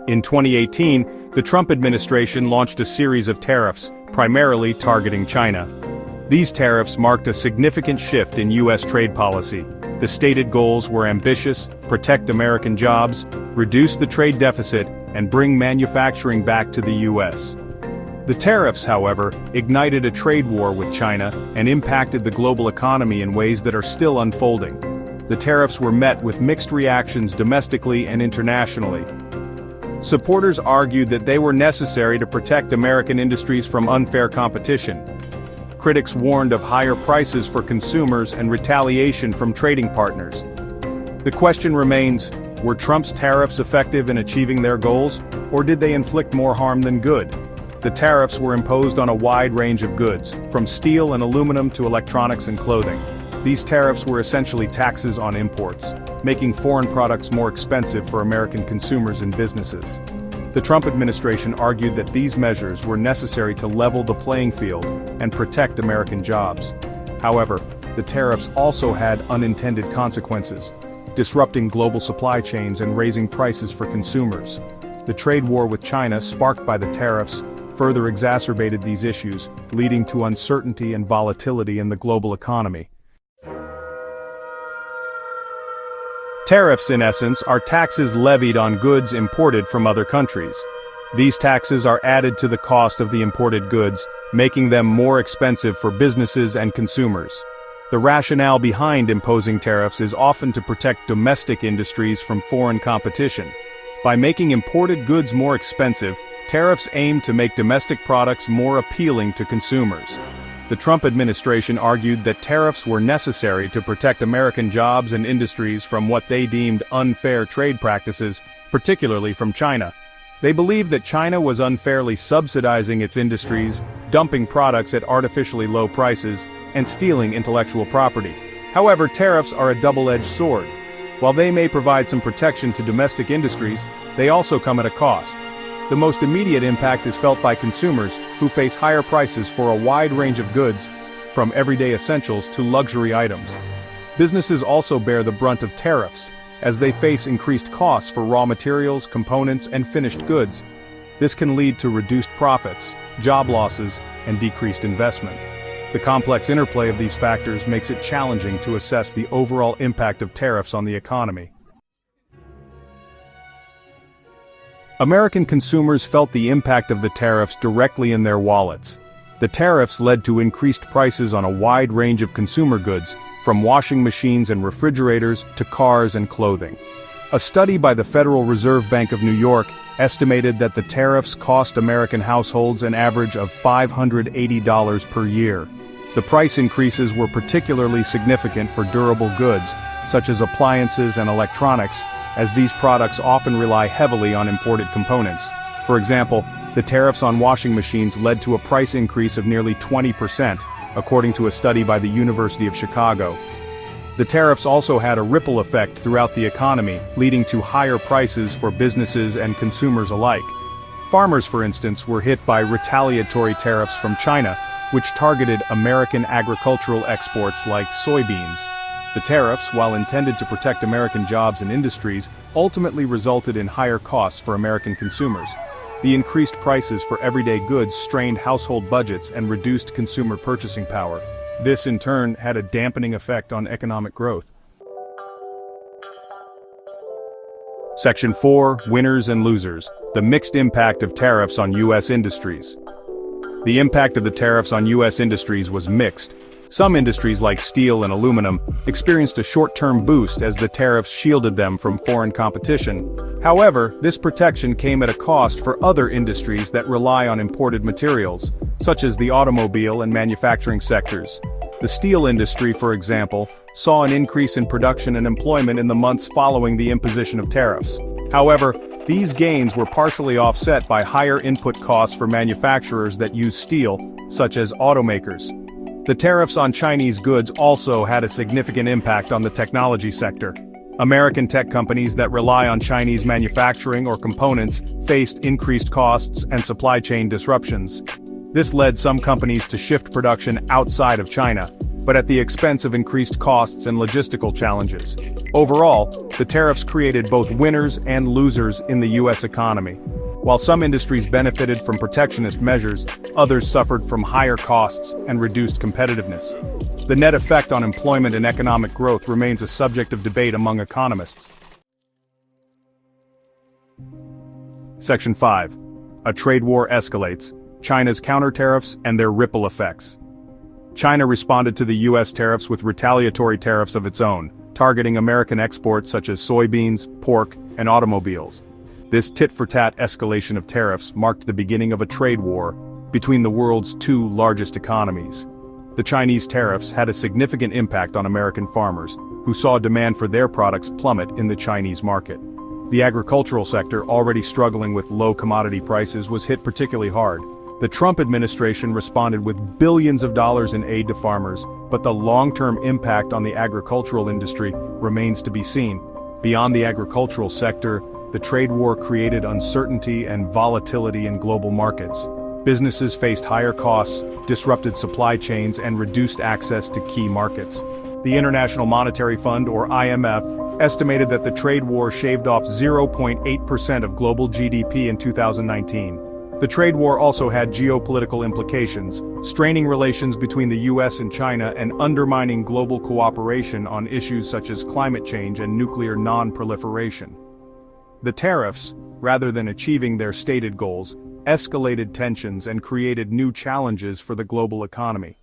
In 2018, the Trump administration launched a series of tariffs, primarily targeting China. These tariffs marked a significant shift in U.S. trade policy. The stated goals were ambitious: protect American jobs, reduce the trade deficit, and bring manufacturing back to the U.S. The tariffs, however, ignited a trade war with China and impacted the global economy in ways that are still unfolding. The tariffs were met with mixed reactions domestically and internationally. Supporters argued that they were necessary to protect American industries from unfair competition. Critics warned of higher prices for consumers and retaliation from trading partners. The question remains, were Trump's tariffs effective in achieving their goals, or did they inflict more harm than good? The tariffs were imposed on a wide range of goods, from steel and aluminum to electronics and clothing. These tariffs were essentially taxes on imports, making foreign products more expensive for American consumers and businesses. The Trump administration argued that these measures were necessary to level the playing field and protect American jobs. However, the tariffs also had unintended consequences, disrupting global supply chains and raising prices for consumers. The trade war with China, sparked by the tariffs, further exacerbated these issues, leading to uncertainty and volatility in the global economy. Tariffs, in essence, are taxes levied on goods imported from other countries. These taxes are added to the cost of the imported goods, making them more expensive for businesses and consumers. The rationale behind imposing tariffs is often to protect domestic industries from foreign competition. By making imported goods more expensive, tariffs aim to make domestic products more appealing to consumers. The Trump administration argued that tariffs were necessary to protect American jobs and industries from what they deemed unfair trade practices, particularly from China. They believed that China was unfairly subsidizing its industries, dumping products at artificially low prices, and stealing intellectual property. However, tariffs are a double-edged sword. While they may provide some protection to domestic industries, they also come at a cost. The most immediate impact is felt by consumers, who face higher prices for a wide range of goods, from everyday essentials to luxury items. Businesses also bear the brunt of tariffs, as they face increased costs for raw materials, components, and finished goods. This can lead to reduced profits, job losses, and decreased investment. The complex interplay of these factors makes it challenging to assess the overall impact of tariffs on the economy. American consumers felt the impact of the tariffs directly in their wallets. The tariffs led to increased prices on a wide range of consumer goods, from washing machines and refrigerators to cars and clothing. A study by the Federal Reserve Bank of New York estimated that the tariffs cost American households an average of $580 per year. The price increases were particularly significant for durable goods, such as appliances and electronics, as these products often rely heavily on imported components. For example, the tariffs on washing machines led to a price increase of nearly 20%, according to a study by the University of Chicago. The tariffs also had a ripple effect throughout the economy, leading to higher prices for businesses and consumers alike. Farmers, for instance, were hit by retaliatory tariffs from China, which targeted American agricultural exports like soybeans. The tariffs, while intended to protect American jobs and industries, ultimately resulted in higher costs for American consumers. The increased prices for everyday goods strained household budgets and reduced consumer purchasing power. This, in turn, had a dampening effect on economic growth. Section 4, Winners and Losers. The mixed impact of tariffs on U.S. industries. The impact of the tariffs on U.S. industries was mixed. Some industries like steel and aluminum experienced a short-term boost as the tariffs shielded them from foreign competition. However, this protection came at a cost for other industries that rely on imported materials, such as the automobile and manufacturing sectors. The steel industry, for example, saw an increase in production and employment in the months following the imposition of tariffs. However, these gains were partially offset by higher input costs for manufacturers that use steel, such as automakers. The tariffs on Chinese goods also had a significant impact on the technology sector. American tech companies that rely on Chinese manufacturing or components faced increased costs and supply chain disruptions. This led some companies to shift production outside of China. but at the expense of increased costs and logistical challenges. Overall, the tariffs created both winners and losers in the U.S. economy. While some industries benefited from protectionist measures, others suffered from higher costs and reduced competitiveness. The net effect on employment and economic growth remains a subject of debate among economists. Section 5. A trade war escalates, China's counter-tariffs and their ripple effects. China responded to the U.S. tariffs with retaliatory tariffs of its own, targeting American exports such as soybeans, pork, and automobiles. This tit-for-tat escalation of tariffs marked the beginning of a trade war between the world's two largest economies. The Chinese tariffs had a significant impact on American farmers, who saw demand for their products plummet in the Chinese market. The agricultural sector, already struggling with low commodity prices, was hit particularly hard. The Trump administration responded with billions of dollars in aid to farmers, but the long-term impact on the agricultural industry remains to be seen. Beyond the agricultural sector, the trade war created uncertainty and volatility in global markets. Businesses faced higher costs, disrupted supply chains, and reduced access to key markets. The International Monetary Fund, or IMF, estimated that the trade war shaved off 0.8% of global GDP in 2019. The trade war also had geopolitical implications, straining relations between the US and China and undermining global cooperation on issues such as climate change and nuclear non-proliferation. The tariffs, rather than achieving their stated goals, escalated tensions and created new challenges for the global economy.